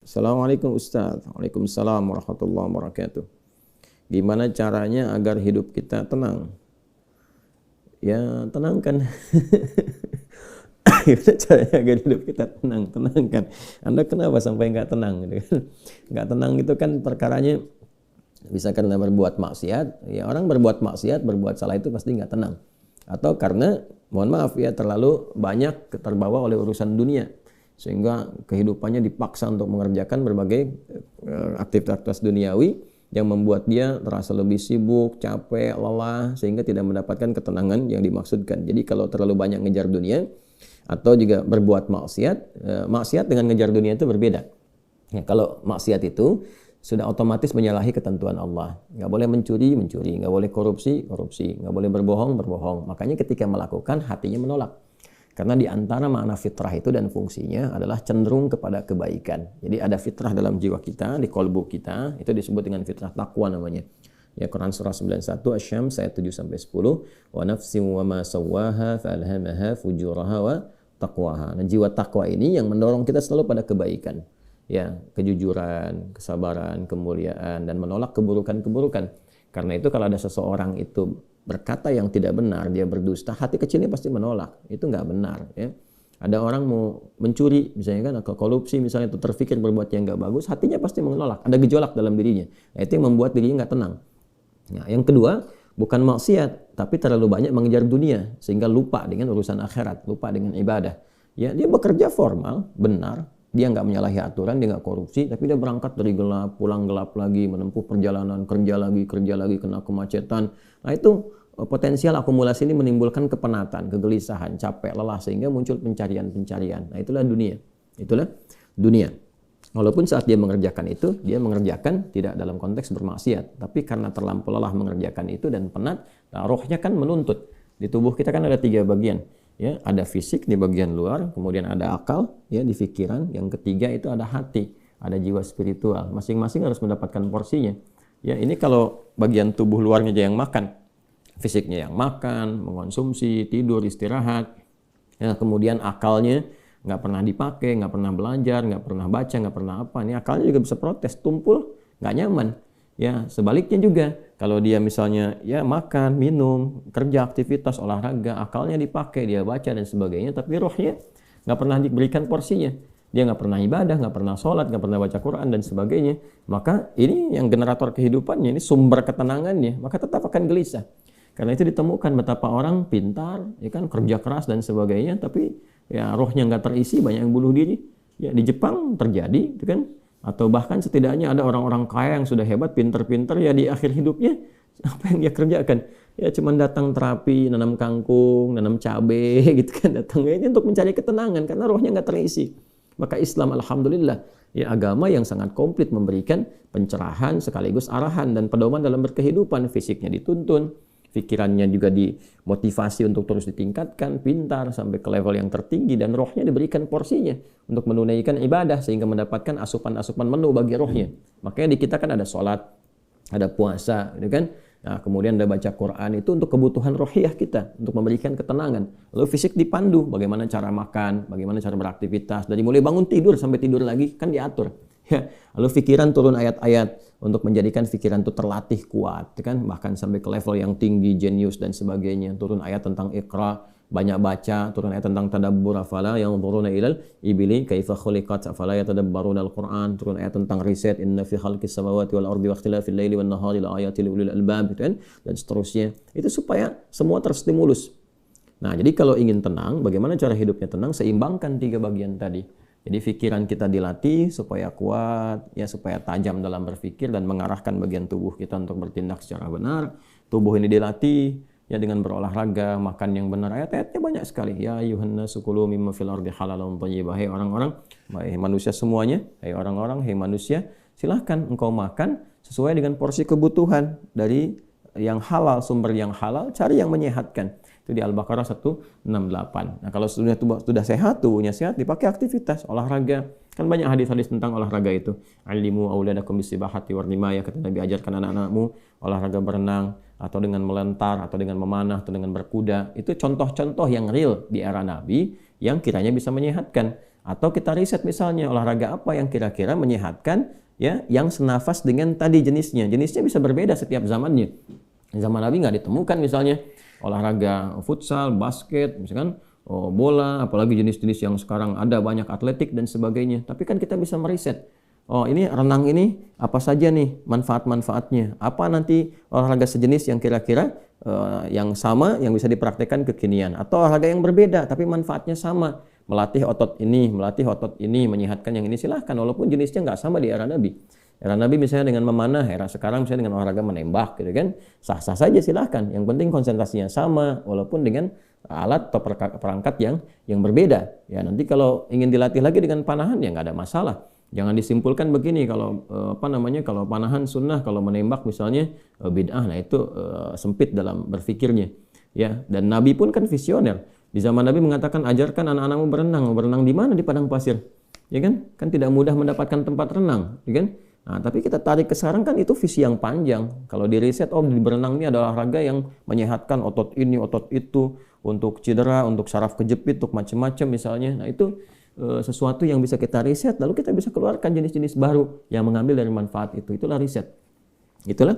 Assalamualaikum Ustaz. Waalaikumsalam warahmatullahi wabarakatuh. Gimana caranya agar hidup kita tenang? Ya, tenangkan. Gimana caranya agar hidup kita tenang? Tenangkan. Anda kenapa sampai nggak tenang? Gitu kan? Nggak tenang itu kan perkaranya bisa karena berbuat maksiat. Ya, orang berbuat maksiat, berbuat salah itu pasti nggak tenang. Atau karena, mohon maaf ya, terlalu banyak terbawa oleh urusan dunia. Sehingga kehidupannya dipaksa untuk mengerjakan berbagai aktivitas duniawi yang membuat dia terasa lebih sibuk, capek, lelah, sehingga tidak mendapatkan ketenangan yang dimaksudkan. Jadi kalau terlalu banyak ngejar dunia atau juga berbuat maksiat, maksiat dengan ngejar dunia itu berbeda. Ya, kalau maksiat itu sudah otomatis menyalahi ketentuan Allah. Nggak boleh mencuri, mencuri. Nggak boleh korupsi, korupsi. Nggak boleh berbohong, berbohong. Makanya ketika melakukan, hatinya menolak. Karena di antara makna fitrah itu dan fungsinya adalah cenderung kepada kebaikan. Jadi ada fitrah dalam jiwa kita, di kolbu kita, itu disebut dengan fitrah taqwa namanya. Ya, Quran surah 91 Asy-Syams ayat 7-10, wa nafsin wa ma sawwaha fa'alhamaha fujuraha wa taqwaha. Nah, jiwa takwa ini yang mendorong kita selalu pada kebaikan. Ya, kejujuran, kesabaran, kemuliaan, dan menolak keburukan-keburukan. Karena itu kalau ada seseorang itu berkata yang tidak benar, dia berdusta, hati kecilnya pasti menolak. Itu nggak benar. Ya. Ada orang mau mencuri, misalnya kan, atau korupsi misalnya, atau terfikir berbuat yang nggak bagus, hatinya pasti menolak. Ada gejolak dalam dirinya. Nah, itu yang membuat dirinya nggak tenang. Nah, yang kedua, bukan maksiat, tapi terlalu banyak mengejar dunia, sehingga lupa dengan urusan akhirat, lupa dengan ibadah. Ya, dia bekerja formal, benar, dia nggak menyalahi aturan, dia nggak korupsi, tapi dia berangkat dari gelap, pulang gelap lagi, menempuh perjalanan, kerja lagi, kena kemacetan. Nah, itu potensial akumulasi ini menimbulkan kepenatan, kegelisahan, capek, lelah, sehingga muncul pencarian-pencarian. Nah, itulah dunia. Itulah dunia. Walaupun saat dia mengerjakan itu, dia mengerjakan tidak dalam konteks bermaksiat, tapi karena terlampau lelah mengerjakan itu dan penat, nah, rohnya kan menuntut. Di tubuh kita kan ada 3 bagian. Ya, ada fisik di bagian luar, kemudian ada akal ya di pikiran, yang ketiga itu ada hati, ada jiwa spiritual. Masing-masing harus mendapatkan porsinya. Ya, ini kalau bagian tubuh luarnya aja yang makan, fisiknya yang makan, mengonsumsi, tidur, istirahat. Ya, kemudian akalnya nggak pernah dipakai, nggak pernah belajar, nggak pernah baca, nggak pernah apa. Ini akalnya juga bisa protes, tumpul, nggak nyaman. Ya, sebaliknya juga, kalau dia misalnya ya makan, minum, kerja, aktivitas, olahraga, akalnya dipakai, dia baca dan sebagainya, tapi rohnya nggak pernah diberikan porsinya. Dia nggak pernah ibadah, nggak pernah sholat, nggak pernah baca Quran dan sebagainya. Maka ini yang generator kehidupannya, ini sumber ketenangannya, maka tetap akan gelisah. Karena itu ditemukan betapa orang pintar, ya kan, kerja keras dan sebagainya, tapi ya rohnya nggak terisi, banyak yang bunuh diri. Ya, di Jepang terjadi, itu kan. Atau bahkan setidaknya ada orang-orang kaya yang sudah hebat, pinter-pinter, ya di akhir hidupnya apa yang dia kerjakan? Ya cuma datang terapi, nanam kangkung, nanam cabai gitu kan, datang ini untuk mencari ketenangan karena rohnya nggak terisi. Maka Islam alhamdulillah ya agama yang sangat komplit, memberikan pencerahan sekaligus arahan dan pedoman dalam berkehidupan. Fisiknya dituntun, pikirannya juga dimotivasi untuk terus ditingkatkan, pintar sampai ke level yang tertinggi, dan rohnya diberikan porsinya untuk menunaikan ibadah sehingga mendapatkan asupan-asupan menu bagi rohnya. Makanya di kita kan ada sholat, ada puasa, gitu kan? Nah, kemudian ada baca Quran, itu untuk kebutuhan rohiyah kita, untuk memberikan ketenangan. Lalu fisik dipandu, bagaimana cara makan, bagaimana cara beraktivitas, dari mulai bangun tidur sampai tidur lagi kan diatur. Ya, lalu pikiran turun ayat-ayat untuk menjadikan pikiran itu terlatih kuat, kan? Bahkan sampai ke level yang tinggi, jenius dan sebagainya. Turun ayat tentang Iqra, banyak baca, turun ayat tentang tadabbur, afala yanzuruna ilal ibili kaifa khuliqat afala yatadabbaruna al-Qur'an, turun ayat tentang riset, inna fi khalqis samawati wal ardi wa ikhtilafil laili wan nahari la ayatil ulil albab, kan? Dan seterusnya. Itu supaya semua terstimulus. Nah, jadi kalau ingin tenang, bagaimana cara hidupnya tenang? Seimbangkan 3 bagian tadi. Jadi pikiran kita dilatih supaya kuat, ya supaya tajam dalam berpikir dan mengarahkan bagian tubuh kita untuk bertindak secara benar. Tubuh ini dilatih ya dengan berolahraga, makan yang benar. Ayat-ayatnya banyak sekali. Ya ayyuhan nasu kulu mimma fil ardi halalan thayyibah. Hai orang-orang, hai manusia semuanya, hai orang-orang, hai manusia, silahkan engkau makan sesuai dengan porsi kebutuhan dari yang halal, sumber yang halal, cari yang menyehatkan. Itu di Al-Baqarah 168. Nah, kalau sudah sehat, tubuhnya sehat, dipakai aktivitas, olahraga. Kan banyak hadis-hadis tentang olahraga itu. Alimu auladakum bisibahati warnimaya, kata Nabi, ajarkan anak-anakmu olahraga berenang, atau dengan melentar, atau dengan memanah, atau dengan berkuda. Itu contoh-contoh yang real di era Nabi, yang kiranya bisa menyehatkan. Atau kita riset misalnya olahraga apa yang kira-kira menyehatkan, ya, yang senafas dengan tadi jenisnya. Jenisnya bisa berbeda setiap zamannya. Di zaman Nabi nggak ditemukan misalnya olahraga futsal, basket, misalkan bola, apalagi jenis-jenis yang sekarang ada banyak atletik dan sebagainya. Tapi kan kita bisa meriset. Oh, ini renang ini apa saja nih manfaat-manfaatnya? Apa nanti olahraga sejenis yang kira-kira yang sama yang bisa dipraktekkan kekinian, atau olahraga yang berbeda tapi manfaatnya sama, melatih otot ini, menyehatkan yang ini, silahkan walaupun jenisnya nggak sama di era Nabi. Era Nabi misalnya dengan memanah, era sekarang misalnya dengan olahraga menembak gitu kan, sah-sah saja silahkan. Yang penting konsentrasinya sama walaupun dengan alat atau perangkat yang berbeda. Ya nanti kalau ingin dilatih lagi dengan panahan ya nggak ada masalah. Jangan disimpulkan begini kalau kalau panahan sunnah, kalau menembak misalnya bid'ah, nah itu sempit dalam berpikirnya. Ya, dan Nabi pun kan visioner. Di zaman Nabi mengatakan ajarkan anak-anakmu berenang. Berenang di mana? Di padang pasir. Ya kan? Kan tidak mudah mendapatkan tempat renang, ya kan? Nah, tapi kita tarik ke sekarang kan itu visi yang panjang. Kalau di riset, di berenang ini adalah olahraga yang menyehatkan otot ini, otot itu, untuk cedera, untuk saraf kejepit, untuk macam-macam misalnya. Nah, itu sesuatu yang bisa kita riset, lalu kita bisa keluarkan jenis-jenis baru yang mengambil dari manfaat itu. Itulah riset. Itulah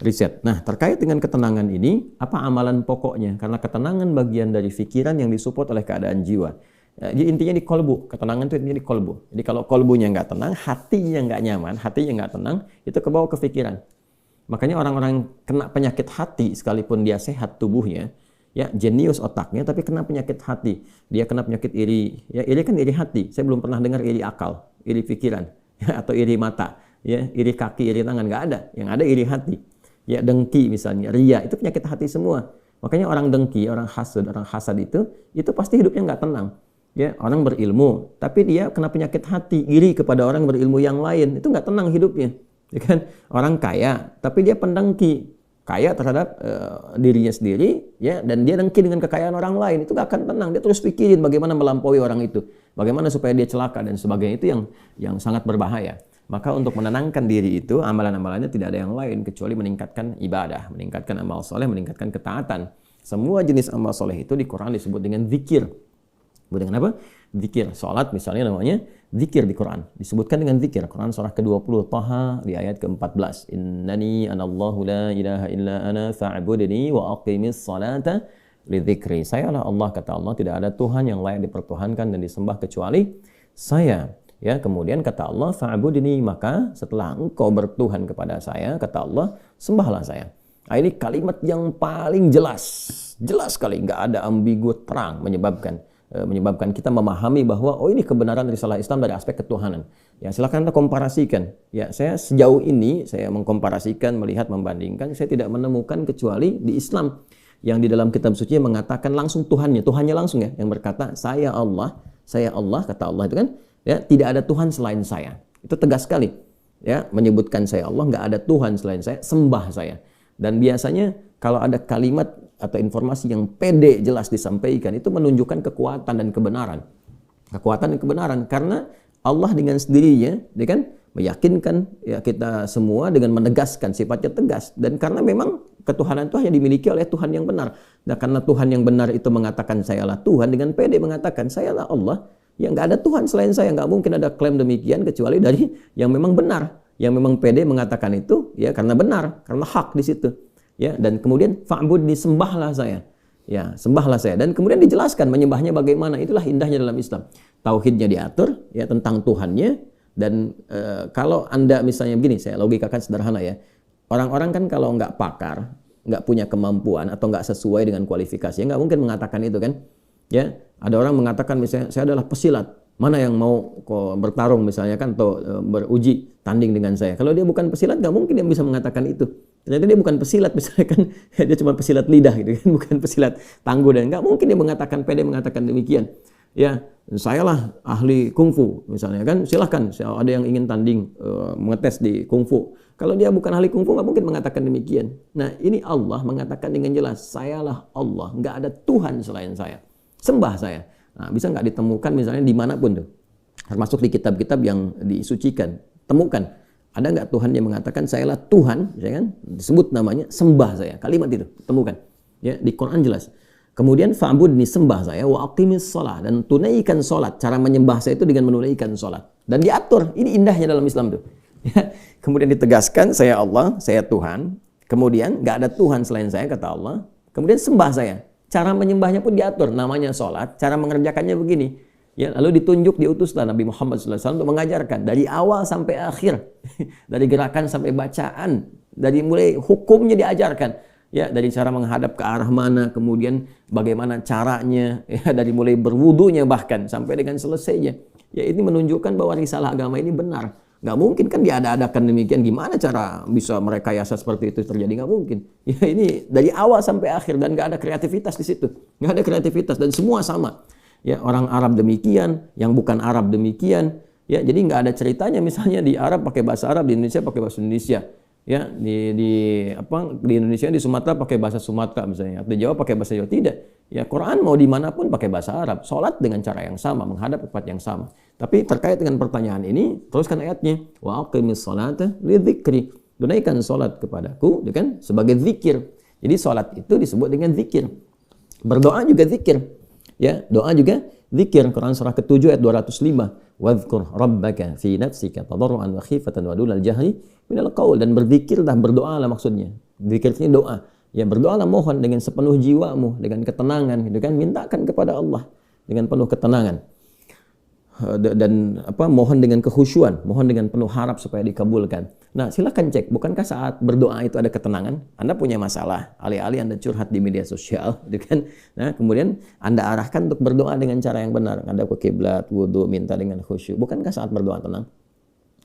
riset. Nah, terkait dengan ketenangan ini, apa amalan pokoknya? Karena ketenangan bagian dari pikiran yang disupport oleh keadaan jiwa. Ya, intinya di kolbu. Ketenangan itu intinya di kolbu. Jadi kalau kolbunya nggak tenang, hatinya nggak nyaman, hatinya nggak tenang, itu kebawa ke pikiran. Makanya orang-orang yang kena penyakit hati, sekalipun dia sehat tubuhnya, ya jenius otaknya, tapi kena penyakit hati. Dia kena penyakit iri. Ya, iri kan iri hati. Saya belum pernah dengar iri akal, iri pikiran, ya, atau iri mata, ya, iri kaki, iri tangan, nggak ada. Yang ada iri hati. Ya, dengki misalnya, ria, itu penyakit hati semua. Makanya orang dengki, orang hasad itu pasti hidupnya nggak tenang. Ya, orang berilmu, tapi dia kena penyakit hati, iri kepada orang berilmu yang lain, itu nggak tenang hidupnya. Ya kan? Orang kaya, tapi dia pendengki, kaya terhadap dirinya sendiri, ya, dan dia dengki dengan kekayaan orang lain, itu nggak akan tenang. Dia terus pikirin bagaimana melampaui orang itu, bagaimana supaya dia celaka dan sebagainya. Itu yang sangat berbahaya. Maka untuk menenangkan diri itu, amalan-amalannya tidak ada yang lain kecuali meningkatkan ibadah, meningkatkan amal soleh, meningkatkan ketaatan. Semua jenis amal soleh itu di Quran disebut dengan zikir. Dengan apa? Zikir. Salat misalnya namanya zikir di Quran. Disebutkan dengan zikir. Quran surah ke-20 Taha di ayat ke-14. Innani anallahu la ilaha illa ana fa'budni wa aqimis salata lidzikri. Sayalah Allah, kata Allah, tidak ada Tuhan yang layak dipertuhankan dan disembah kecuali saya. Ya, kemudian kata Allah fa'budni, maka setelah engkau bertuhan kepada saya, kata Allah, sembahlah saya. Nah, ini kalimat yang paling jelas sekali, nggak ada ambigu, terang, menyebabkan kita memahami bahwa ini kebenaran risalah Islam dari aspek ketuhanan. Ya, silakan Anda komparasikan. Ya, saya sejauh ini saya mengkomparasikan, melihat, membandingkan, saya tidak menemukan kecuali di Islam yang di dalam kitab suci mengatakan langsung Tuhannya langsung, ya, yang berkata saya Allah, kata Allah itu kan, ya, tidak ada Tuhan selain saya. Itu tegas sekali. Ya, menyebutkan saya Allah, nggak ada Tuhan selain saya, sembah saya. Dan biasanya kalau ada kalimat atau informasi yang pede jelas disampaikan, itu menunjukkan kekuatan dan kebenaran. Kekuatan dan kebenaran, karena Allah dengan sendirinya, dia kan meyakinkan, ya, kita semua dengan menegaskan sifatnya tegas. Dan karena memang ketuhanan itu hanya dimiliki oleh Tuhan yang benar. Nah, karena Tuhan yang benar itu mengatakan sayalah Tuhan, dengan pede mengatakan sayalah Allah, ya nggak ada Tuhan selain saya. Nggak mungkin ada klaim demikian kecuali dari yang memang benar, yang memang pede mengatakan itu, ya, karena benar, karena hak di situ. Ya, dan kemudian fa'budni, sembahlah saya. Ya, sembahlah saya. Dan kemudian dijelaskan menyembahnya bagaimana. Itulah indahnya dalam Islam. Tauhidnya diatur, ya, tentang Tuhannya. Dan kalau Anda misalnya begini, saya logikakan sederhana, ya. Orang-orang kan kalau nggak pakar, nggak punya kemampuan atau nggak sesuai dengan kualifikasinya, nggak mungkin mengatakan itu kan. Ya, ada orang mengatakan misalnya saya adalah pesilat. Mana yang mau bertarung misalnya kan, atau beruji tanding dengan saya. Kalau dia bukan pesilat, nggak mungkin dia bisa mengatakan itu. Ternyata dia bukan pesilat misalnya kan, dia cuma pesilat lidah gitu kan, bukan pesilat tangguh, dan nggak mungkin dia pede mengatakan demikian. Ya, sayalah ahli kungfu misalnya kan, silahkan ada yang ingin tanding mengetes di kungfu. Kalau dia bukan ahli kungfu nggak mungkin mengatakan demikian. Nah, ini Allah mengatakan dengan jelas, sayalah Allah, nggak ada Tuhan selain saya, sembah saya. Nah, bisa nggak ditemukan misalnya dimanapun tuh, termasuk di kitab-kitab yang disucikan, temukan. Ada nggak Tuhan yang mengatakan sayalah Tuhan, ya kan? Disebut namanya, sembah saya. Kalimat itu temukan. Ya, di Quran jelas. Kemudian fa'budni, sembah saya, wa aqimis shalah, dan tunaikan salat. Cara menyembah saya itu dengan menunaikan salat. Dan diatur. Ini indahnya dalam Islam tuh. Ya. Kemudian ditegaskan, saya Allah, saya Tuhan. Kemudian nggak ada Tuhan selain saya, kata Allah. Kemudian sembah saya. Cara menyembahnya pun diatur. Namanya salat. Cara mengerjakannya begini. Ya, lalu ditunjuk, diutuslah Nabi Muhammad SAW untuk mengajarkan dari awal sampai akhir, dari gerakan sampai bacaan, dari mulai hukumnya diajarkan, ya, dari cara menghadap ke arah mana, kemudian bagaimana caranya, ya, dari mulai berwudunya bahkan sampai dengan selesainya. Ya, ini menunjukkan bahwa risalah agama ini benar. Nggak mungkin kan diada-adakan demikian. Gimana cara bisa merekayasa seperti itu terjadi? Nggak mungkin. Ya, ini dari awal sampai akhir dan nggak ada kreativitas di situ. Nggak ada kreativitas dan semua sama. Ya, orang Arab demikian, yang bukan Arab demikian. Ya, jadi nggak ada ceritanya misalnya di Arab pakai bahasa Arab, di Indonesia pakai bahasa Indonesia. Ya, di Indonesia, di Sumatera pakai bahasa Sumatera misalnya, atau di Jawa pakai bahasa Jawa. Tidak. Ya, Quran mau dimanapun pakai bahasa Arab. Salat dengan cara yang sama, menghadap tempat yang sama. Tapi terkait dengan pertanyaan ini, teruskan ayatnya. Wa aqimis sholata lidzikri. Tunaikan salat kepadaku, kan, sebagai zikir. Jadi salat itu disebut dengan zikir. Berdoa juga zikir. Ya, doa juga zikir. Quran surah ke-7 ayat 205. Wadhkur rabbaka fi nafsika tadarruan wa khifatan wa dunal jahri minal qaul, dan berzikirlah, berdoalah maksudnya. Zikir ini doa. Ya, berdoalah, mohon dengan sepenuh jiwamu, dengan ketenangan, gitu kan? Mintakan kepada Allah dengan penuh ketenangan. Dan mohon dengan kekhusyuan, mohon dengan penuh harap supaya dikabulkan. Nah, silakan cek, bukankah saat berdoa itu ada ketenangan? Anda punya masalah, alih-alih Anda curhat di media sosial, gitu kan? Nah, kemudian Anda arahkan untuk berdoa dengan cara yang benar, Anda ke kiblat, wudu, minta dengan khusyuk. Bukankah saat berdoa tenang?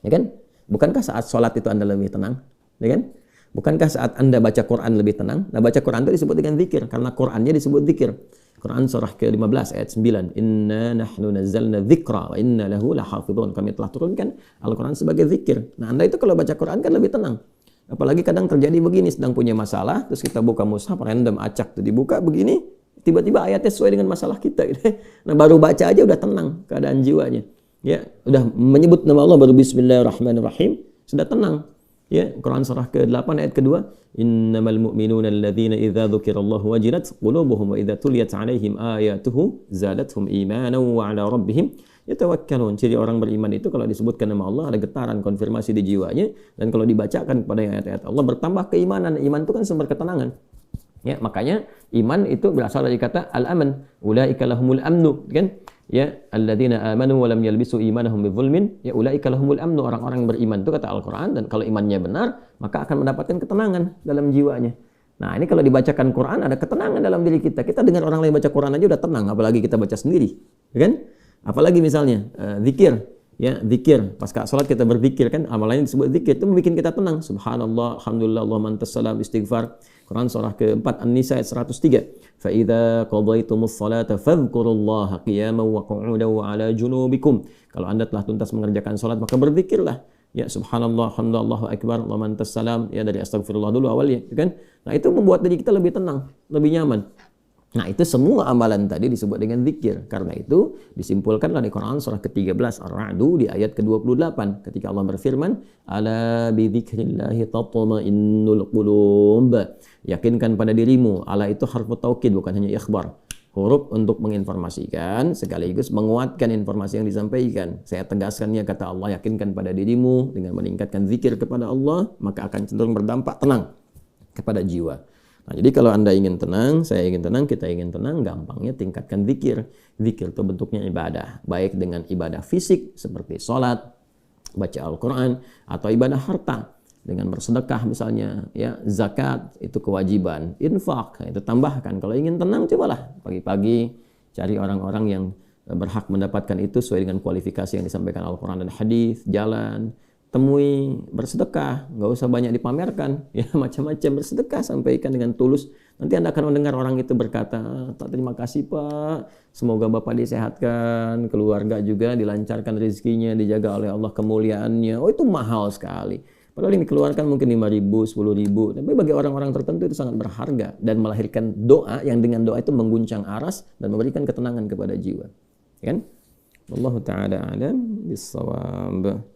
Ya kan? Bukankah saat sholat itu Anda lebih tenang? Ya kan? Bukankah saat Anda baca Quran lebih tenang? Nah, baca Quran itu disebut dengan zikir, karena Qurannya disebut zikir. Quran surah ke-15 ayat 9. Inna nahnu nazzalna dzikra wa inna lahu lahafidhun. Kami telah turunkan Al-Quran sebagai zikir. Nah, Anda itu kalau baca Quran kan lebih tenang. Apalagi kadang terjadi begini, sedang punya masalah, terus kita buka mushaf, random acak tuh dibuka begini, tiba-tiba ayatnya sesuai dengan masalah kita. Gitu. Nah, baru baca aja udah tenang keadaan jiwanya. Ya, udah menyebut nama Allah baru bismillahirrahmanirrahim, sudah tenang. Ya, Quran surah ke-8 ayat kedua, innamal mu'minuna alladzina idza dzukirallahu wajilat qulubuhum wa idza tuliyat 'alaihim ayatuhu zadatuhum imanan wa 'ala rabbihim yatawakkalun. Ciri orang beriman itu kalau disebutkan nama Allah ada getaran konfirmasi di jiwanya, dan kalau dibacakan kepada ayat-ayat Allah bertambah keimanan. Iman itu kan sumber ketenangan. Ya, makanya iman itu berasal dari kata al-aman. Ulaika lahumul amnu, kan? Ya, alladzina amanu wa lam yalbisu imanahum bidzulmin, ya ulaika lahumul amnu, orang-orang yang beriman itu kata Al-Qur'an, dan kalau imannya benar, maka akan mendapatkan ketenangan dalam jiwanya. Nah, ini kalau dibacakan Quran ada ketenangan dalam diri kita. Kita dengar orang lain baca Quran aja udah tenang, apalagi kita baca sendiri, ya kan? Apalagi misalnya zikir, ya, zikir. Pas salat kita berzikir, kan amalannya disebut zikir, itu membuat kita tenang. Subhanallah, alhamdulillah, Allahumma antas salam, istighfar. Quran surah ke-4 An-Nisa ayat 103. Fa idza qadaytumus salata fadhkurullaha qiyaman wa qu'udan wa 'ala junubikum. Kalau Anda telah tuntas mengerjakan salat, maka berzikirlah. Ya, subhanallah, alhamdulillah, Allahu akbar, Allahumma antas salam, ya, dari astagfirullah dulu awalnya, kan? Nah, itu membuat diri kita lebih tenang, lebih nyaman. Nah, itu semua amalan tadi disebut dengan zikir. Karena itu disimpulkan dari Quran surah ke-13 Ar-Ra'd di ayat ke-28 ketika Allah berfirman, ala bi dzikrillahi tatma'innul qulub. Yakinkan pada dirimu. Ala itu harfu taukid, bukan hanya ikhbar. Huruf untuk menginformasikan sekaligus menguatkan informasi yang disampaikan. Saya tegaskannya, kata Allah, yakinkan pada dirimu dengan meningkatkan zikir kepada Allah, maka akan cenderung berdampak tenang kepada jiwa. Nah, jadi kalau Anda ingin tenang, saya ingin tenang, kita ingin tenang, gampangnya tingkatkan zikir. Zikir itu bentuknya ibadah, baik dengan ibadah fisik seperti sholat, baca Al-Quran, atau ibadah harta dengan bersedekah misalnya, ya, zakat itu kewajiban, infak itu tambahkan. Kalau ingin tenang, cobalah pagi-pagi cari orang-orang yang berhak mendapatkan itu sesuai dengan kualifikasi yang disampaikan Al-Quran dan hadis, jalan, temui, bersedekah, nggak usah banyak dipamerkan, ya, macam-macam bersedekah, sampaikan dengan tulus. Nanti Anda akan mendengar orang itu berkata, terima kasih Pak, semoga Bapak disehatkan, keluarga juga dilancarkan rezekinya, dijaga oleh Allah kemuliaannya. Oh, itu mahal sekali. Padahal yang dikeluarkan mungkin 5.000, 10.000, tapi bagi orang-orang tertentu itu sangat berharga dan melahirkan doa yang dengan doa itu mengguncang aras dan memberikan ketenangan kepada jiwa. Ya kan? Wallahu ta'ala a'lam bis-shawab.